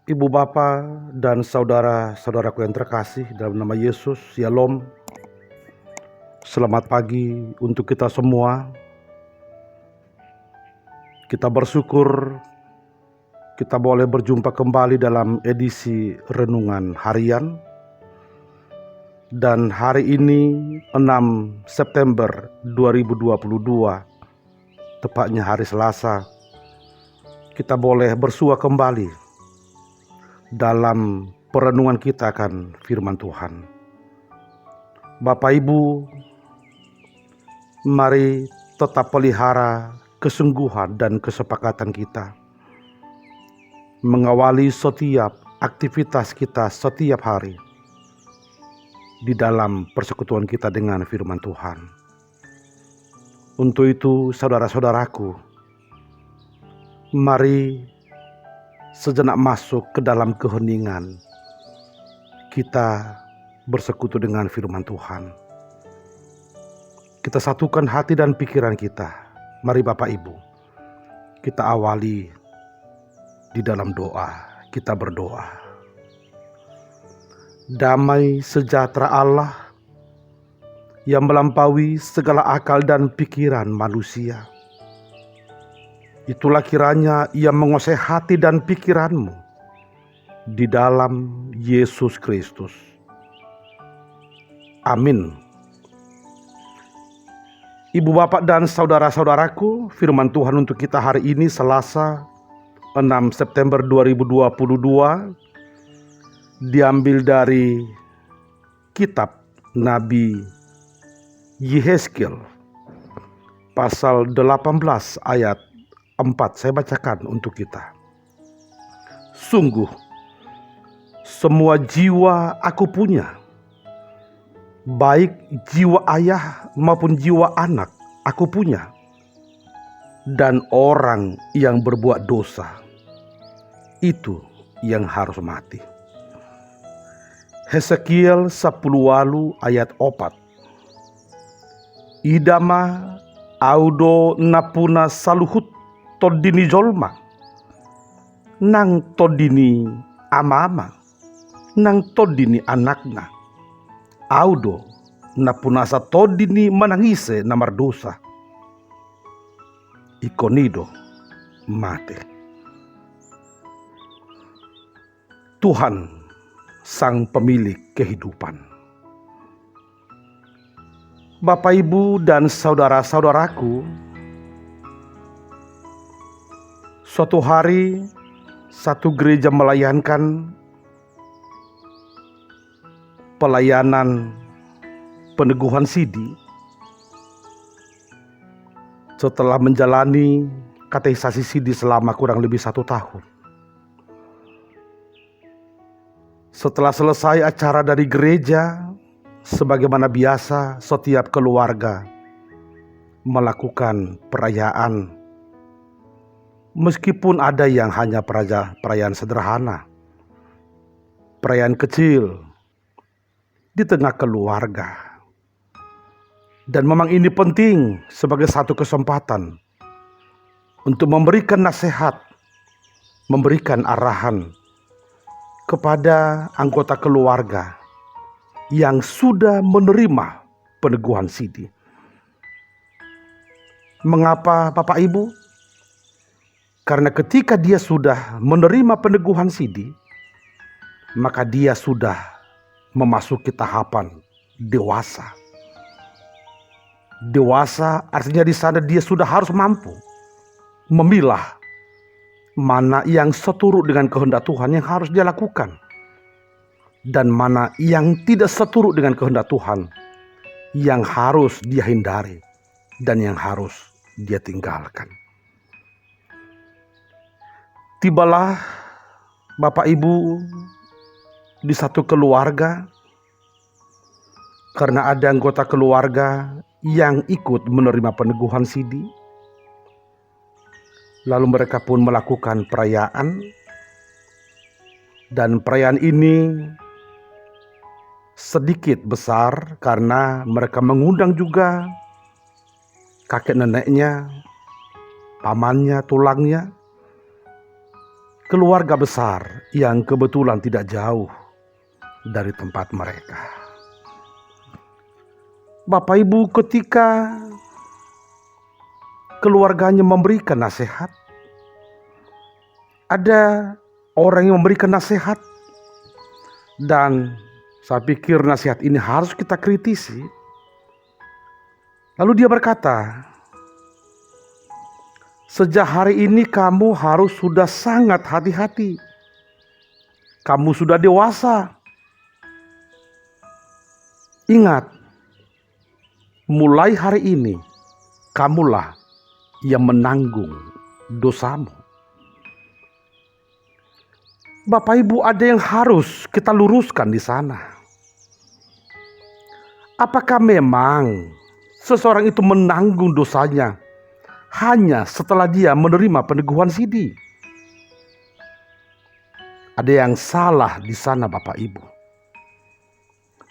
Ibu bapa dan saudara-saudaraku yang terkasih dalam nama Yesus, Shalom. Selamat pagi untuk kita semua. Kita bersyukur kita boleh berjumpa kembali dalam edisi Renungan Harian. Dan hari ini 6 September 2022, tepatnya hari Selasa, kita boleh bersua kembali dalam perenungan kita akan firman Tuhan. Bapak Ibu, mari tetap pelihara kesungguhan dan kesepakatan kita mengawali setiap aktivitas kita setiap hari di dalam persekutuan kita dengan firman Tuhan. Untuk itu, saudara-saudaraku, mari sejenak masuk ke dalam keheningan kita bersekutu dengan firman Tuhan. Kita satukan hati dan pikiran kita. Mari Bapak Ibu, kita awali di dalam doa. Kita berdoa. Damai sejahtera Allah yang melampaui segala akal dan pikiran manusia, itulah kiranya ia menguasai hati dan pikiranmu di dalam Yesus Kristus. Amin. Ibu bapak dan saudara-saudaraku, firman Tuhan untuk kita hari ini Selasa 6 September 2022 diambil dari kitab Nabi Yehezkiel pasal 18 ayat 4. Saya bacakan untuk kita. Sungguh semua jiwa aku punya, baik jiwa ayah maupun jiwa anak aku punya, dan orang yang berbuat dosa itu yang harus mati. Hesekiel 10 ayat 4. Idama audo napuna saluhut todini jolma, nang todini ama-ama, nang todini anakna, audo napunasa todini manangise namar dosa, ikonido mate. Tuhan Sang Pemilik kehidupan. Bapak Ibu dan saudara-saudaraku, suatu hari satu gereja melayankan pelayanan peneguhan sidi setelah menjalani katekisasi sidi selama kurang lebih 1 tahun. Setelah selesai acara dari gereja, sebagaimana biasa setiap keluarga melakukan perayaan. Meskipun ada yang hanya perayaan sederhana, perayaan kecil di tengah keluarga. Dan memang ini penting sebagai satu kesempatan untuk memberikan nasihat, memberikan arahan kepada anggota keluarga yang sudah menerima peneguhan sidi. Mengapa Bapak Ibu? Karena ketika dia sudah menerima peneguhan sidi, maka dia sudah memasuki tahapan dewasa. Dewasa artinya di sana dia sudah harus mampu memilah mana yang seturut dengan kehendak Tuhan yang harus dia lakukan, dan mana yang tidak seturut dengan kehendak Tuhan yang harus dia hindari dan yang harus dia tinggalkan. Tibalah Bapak Ibu di satu keluarga, karena ada anggota keluarga yang ikut menerima peneguhan sidi. Lalu mereka pun melakukan perayaan, dan perayaan ini sedikit besar karena mereka mengundang juga kakek neneknya, pamannya, tulangnya, keluarga besar yang kebetulan tidak jauh dari tempat mereka. Bapak Ibu, ketika keluarganya memberikan nasihat, ada orang yang memberikan nasihat, dan saya pikir nasihat ini harus kita kritisi. Lalu dia berkata, sejak hari ini kamu harus sudah sangat hati-hati. Kamu sudah dewasa. Ingat, mulai hari ini kamulah yang menanggung dosamu. Bapak Ibu, ada yang harus kita luruskan di sana. Apakah memang seseorang itu menanggung dosanya hanya setelah dia menerima peneguhan sidi? Ada yang salah di sana, Bapak Ibu.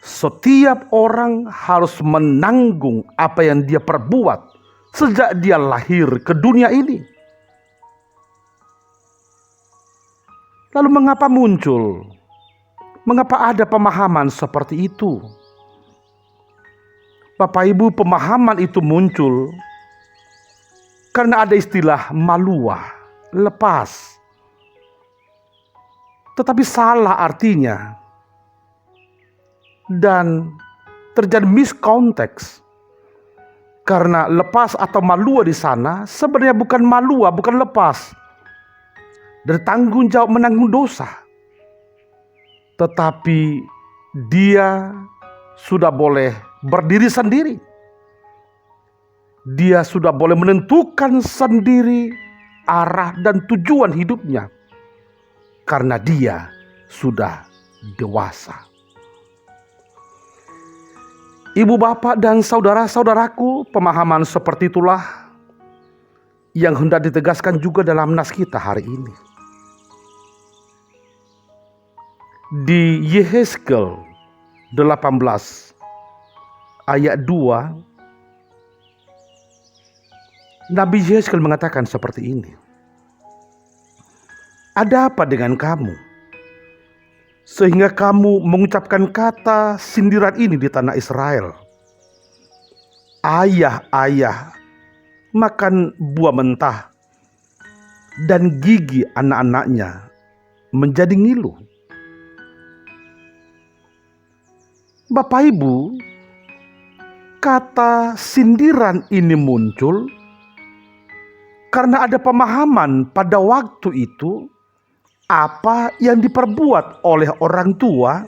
Setiap orang harus menanggung apa yang dia perbuat sejak dia lahir ke dunia ini. Lalu mengapa muncul? Mengapa ada pemahaman seperti itu? Bapak Ibu, pemahaman itu muncul karena ada istilah malua, lepas. Tetapi salah artinya. Dan terjadi miskonteks. Karena lepas atau malua di sana sebenarnya bukan malua, bukan lepas dari tanggung jawab menanggung dosa. Tetapi dia sudah boleh berdiri sendiri. Dia sudah boleh menentukan sendiri arah dan tujuan hidupnya. Karena dia sudah dewasa. Ibu, bapak, dan saudara-saudaraku, pemahaman seperti itulah yang hendak ditegaskan juga dalam nas kita hari ini. Di Yehezkel 18 ayat 2, Nabi Yehezkel mengatakan seperti ini. Ada apa dengan kamu? Sehingga kamu mengucapkan kata sindiran ini di tanah Israel. Ayah-ayah makan buah mentah, dan gigi anak-anaknya menjadi ngilu. Bapak Ibu, kata sindiran ini muncul karena ada pemahaman pada waktu itu apa yang diperbuat oleh orang tua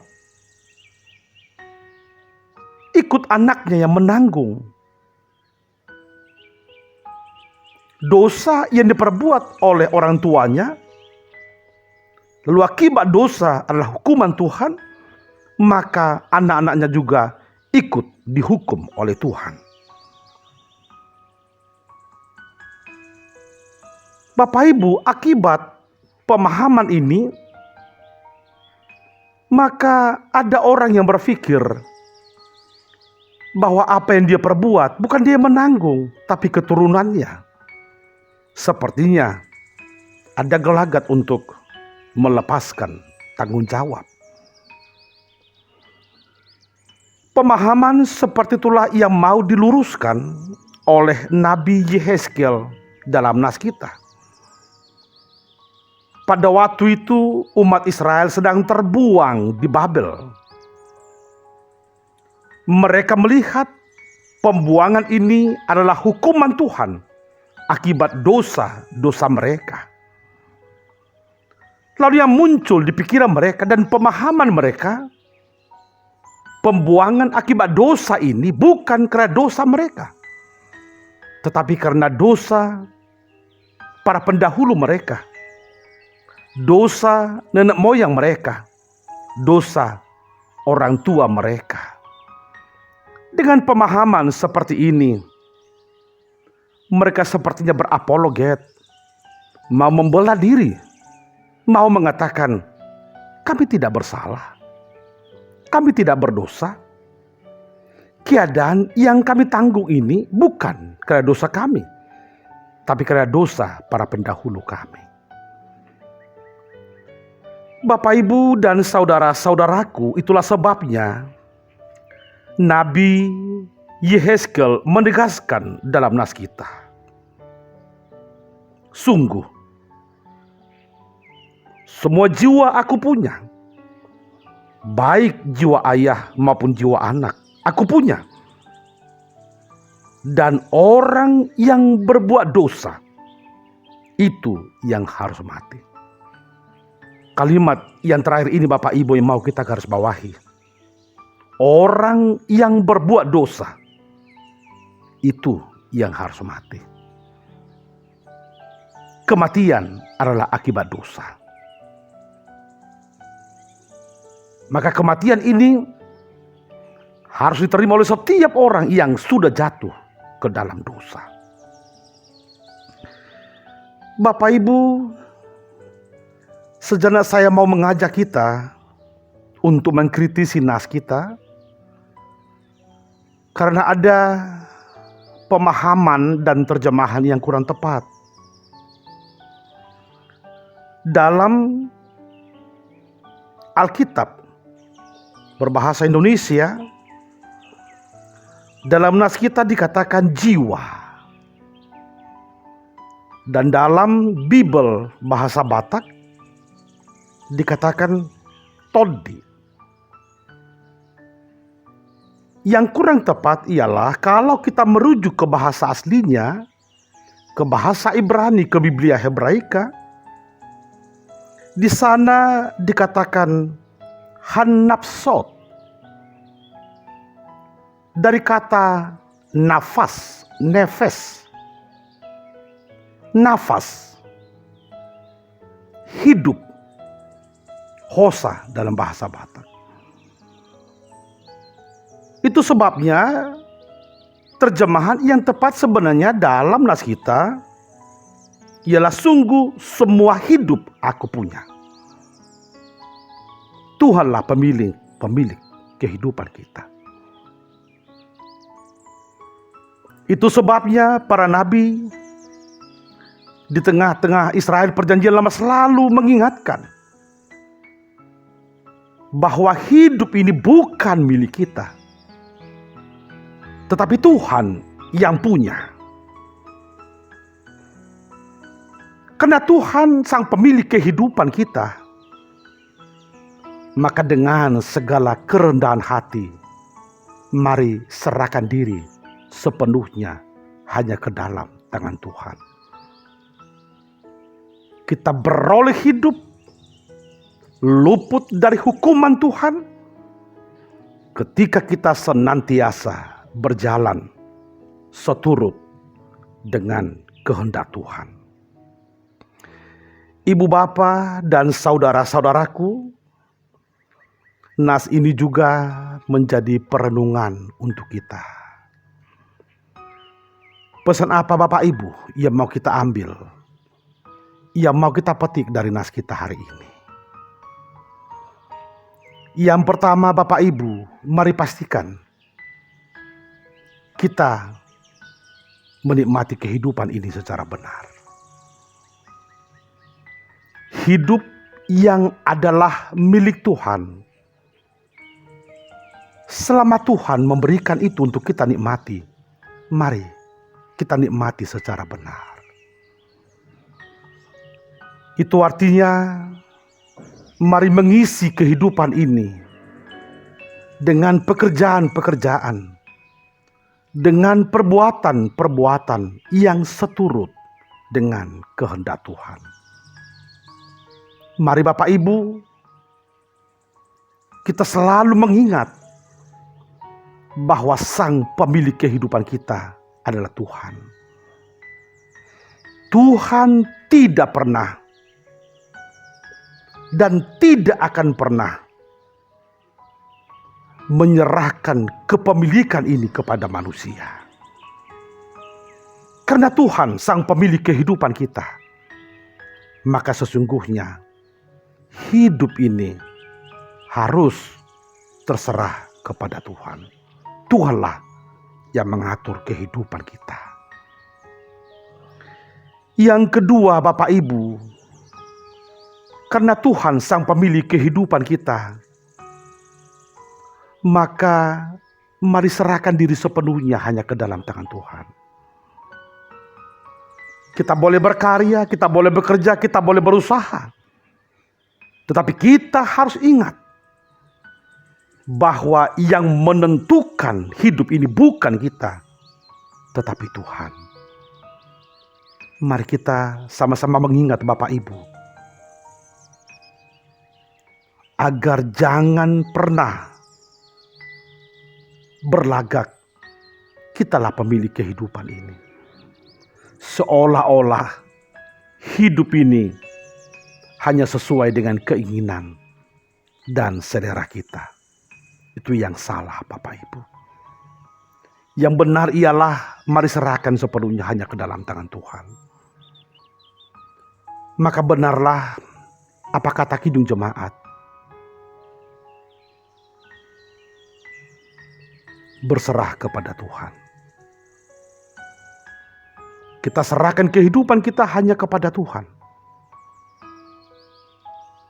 ikut anaknya yang menanggung. Dosa yang diperbuat oleh orang tuanya, lalu akibat dosa adalah hukuman Tuhan, maka anak-anaknya juga ikut dihukum oleh Tuhan. Bapak Ibu, akibat pemahaman ini, maka ada orang yang berpikir bahwa apa yang dia perbuat bukan dia menanggung, tapi keturunannya. Sepertinya ada gelagat untuk melepaskan tanggung jawab. Pemahaman seperti itulah yang mau diluruskan oleh Nabi Yehezkel dalam nas kita. Pada waktu itu umat Israel sedang terbuang di Babel. Mereka melihat pembuangan ini adalah hukuman Tuhan akibat dosa-dosa mereka. Lalu yang muncul di pikiran mereka dan pemahaman mereka, pembuangan akibat dosa ini bukan karena dosa mereka, tetapi karena dosa para pendahulu mereka. Dosa nenek moyang mereka, dosa orang tua mereka. Dengan pemahaman seperti ini, mereka sepertinya berapologet, mau membela diri, mau mengatakan, kami tidak bersalah, kami tidak berdosa. Keadaan yang kami tanggung ini bukan karena dosa kami, tapi karena dosa para pendahulu kami. Bapak, Ibu, dan saudara-saudaraku, itulah sebabnya Nabi Yehezkel menegaskan dalam nas kita, sungguh semua jiwa aku punya, baik jiwa ayah maupun jiwa anak aku punya, dan orang yang berbuat dosa itu yang harus mati. Kalimat yang terakhir ini Bapak Ibu yang mau kita garis bawahi. Orang yang berbuat dosa itu yang harus mati. Kematian adalah akibat dosa. Maka kematian ini harus diterima oleh setiap orang yang sudah jatuh ke dalam dosa. Bapak Ibu, sejenak saya mau mengajak kita untuk mengkritisi nas kita, karena ada pemahaman dan terjemahan yang kurang tepat. Dalam Alkitab berbahasa Indonesia, dalam nas kita dikatakan jiwa, dan dalam Bible bahasa Batak dikatakan todi. Yang kurang tepat ialah kalau kita merujuk ke bahasa aslinya, ke bahasa Ibrani, ke Biblia Hebraika, di sana dikatakan hanapsot, dari kata nafas, nefes, nafas, hidup, hosa dalam bahasa Batak. Itu sebabnya terjemahan yang tepat sebenarnya dalam nas kita ialah sungguh semua hidup aku punya. Tuhanlah pemilik kehidupan kita. Itu sebabnya para nabi di tengah-tengah Israel perjanjian lama selalu mengingatkan bahwa hidup ini bukan milik kita, tetapi Tuhan yang punya. Karena Tuhan sang pemilik kehidupan kita, maka dengan segala kerendahan hati, mari serahkan diri sepenuhnya hanya ke dalam tangan Tuhan. Kita beroleh hidup, luput dari hukuman Tuhan, ketika kita senantiasa berjalan seturut dengan kehendak Tuhan. Ibu bapa dan saudara-saudaraku, nas ini juga menjadi perenungan untuk kita. Pesan apa Bapak Ibu yang mau kita ambil, yang mau kita petik dari nas kita hari ini? Yang pertama Bapak Ibu, mari pastikan kita menikmati kehidupan ini secara benar. Hidup yang adalah milik Tuhan, selama Tuhan memberikan itu untuk kita nikmati, mari kita nikmati secara benar. Itu artinya mari mengisi kehidupan ini dengan pekerjaan-pekerjaan, dengan perbuatan-perbuatan yang seturut dengan kehendak Tuhan. Mari Bapak Ibu, kita selalu mengingat bahwa sang pemilik kehidupan kita adalah Tuhan. Tuhan tidak pernah dan tidak akan pernah menyerahkan kepemilikan ini kepada manusia. Karena Tuhan sang pemilik kehidupan kita, maka sesungguhnya hidup ini harus terserah kepada Tuhan. Tuhanlah yang mengatur kehidupan kita. Yang kedua Bapak Ibu, Karena Tuhan sang pemilik kehidupan kita, maka mari serahkan diri sepenuhnya hanya ke dalam tangan Tuhan. Kita boleh berkarya, kita boleh bekerja, kita boleh berusaha. Tetapi kita harus ingat bahwa yang menentukan hidup ini bukan kita, tetapi Tuhan. Mari kita sama-sama mengingat Bapak Ibu, agar jangan pernah berlagak kitalah pemilik kehidupan ini. Seolah-olah hidup ini hanya sesuai dengan keinginan dan selera kita. Itu yang salah Bapak Ibu. Yang benar ialah mari serahkan sepenuhnya hanya ke dalam tangan Tuhan. Maka benarlah apa kata Kidung Jemaat. Berserah kepada Tuhan. Kita serahkan kehidupan kita hanya kepada Tuhan.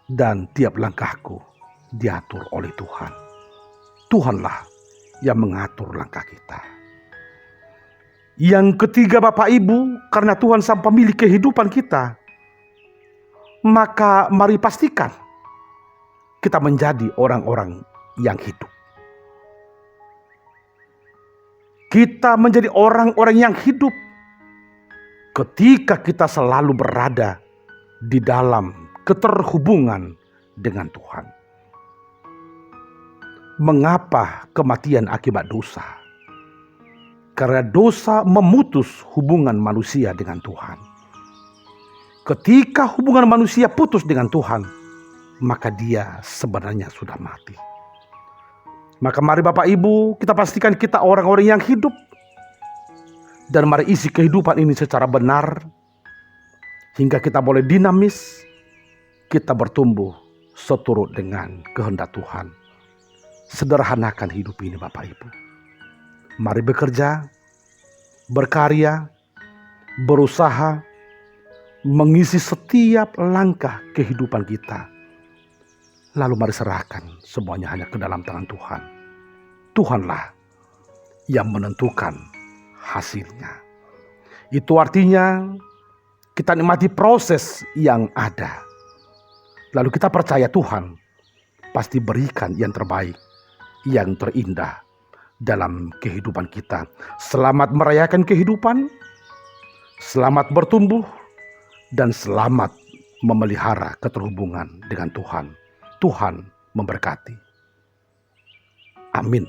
Dan tiap langkahku diatur oleh Tuhan. Tuhanlah yang mengatur langkah kita. Yang ketiga Bapak Ibu, karena Tuhan sang pemilik kehidupan kita, maka mari pastikan kita menjadi orang-orang yang hidup. Kita menjadi orang-orang yang hidup ketika kita selalu berada di dalam keterhubungan dengan Tuhan. Mengapa kematian akibat dosa? Karena dosa memutus hubungan manusia dengan Tuhan. Ketika hubungan manusia putus dengan Tuhan, maka dia sebenarnya sudah mati. Maka mari Bapak Ibu, kita pastikan kita orang-orang yang hidup. Dan mari isi kehidupan ini secara benar. Hingga kita boleh dinamis. Kita bertumbuh seturut dengan kehendak Tuhan. Sederhanakan hidup ini Bapak Ibu. Mari bekerja, berkarya, berusaha, mengisi setiap langkah kehidupan kita. Lalu mari serahkan semuanya hanya ke dalam tangan Tuhan. Tuhanlah yang menentukan hasilnya. Itu artinya kita nikmati proses yang ada. Lalu kita percaya Tuhan pasti berikan yang terbaik, yang terindah dalam kehidupan kita. Selamat merayakan kehidupan, selamat bertumbuh, dan selamat memelihara keterhubungan dengan Tuhan. Tuhan memberkati. Amin.